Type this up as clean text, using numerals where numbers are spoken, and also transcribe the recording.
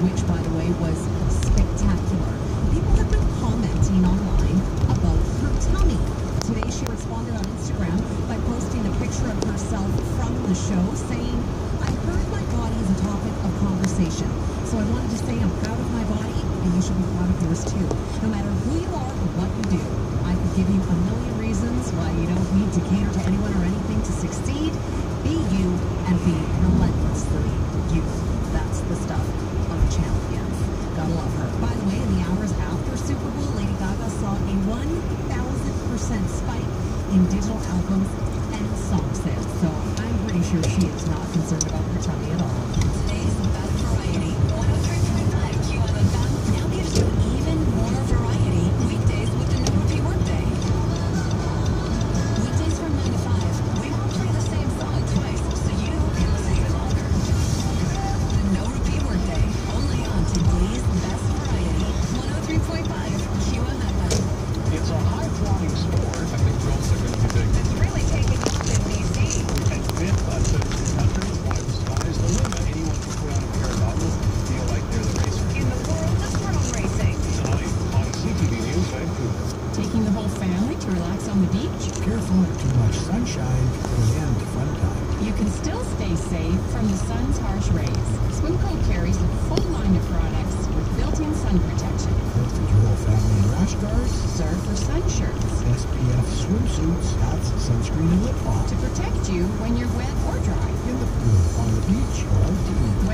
which, by the way, was spectacular. People have been commenting online about her tummy. Today, she responded on Instagram by posting a picture of herself from the show, saying, "I heard my body is a topic of conversation, so I wanted to say I'm proud of my body, and you should be proud of yours too. No matter who you are or what you do, I could give you a million reasons why you don't need to cater to anyone or anything to succeed. Be you and be relentlessly you." That's the stuff of champions. Gotta love her. By the way, in the hours after Super Bowl, Lady Gaga saw a 1,000% spike in digital albums and song sales. So I'm pretty sure she is not concerned about her tummy at all. Today's best variety, 103.5 QFM, now gives you even more variety. Weekdays with the No Repeat Workday. Weekdays from 9 to 5. We won't play the same song twice, so you can listen even longer. The No Repeat Workday, only on today's best variety, 103.5 QFM. It's a high-flying sport. I think drones are going to be big. It's really taking off in BC. And fit, but countries, why the sky's the limit. Anyone can put on a pair of goggles and feel like they're the racer. In the world of drone racing. Tonight on CTV News Vancouver. Taking the whole family to relax on the beach? Careful of too much sunshine can end fun time. You can still stay safe from the sun's harsh rays. Swimco carries a full line of products with built-in sun protection. Perfect your whole family in rash guards, Serve for sun shirts SPF swimsuits, hats, sunscreen, and lip balm. to protect you when you're wet or dry. In the pool, on the beach, or out to eat.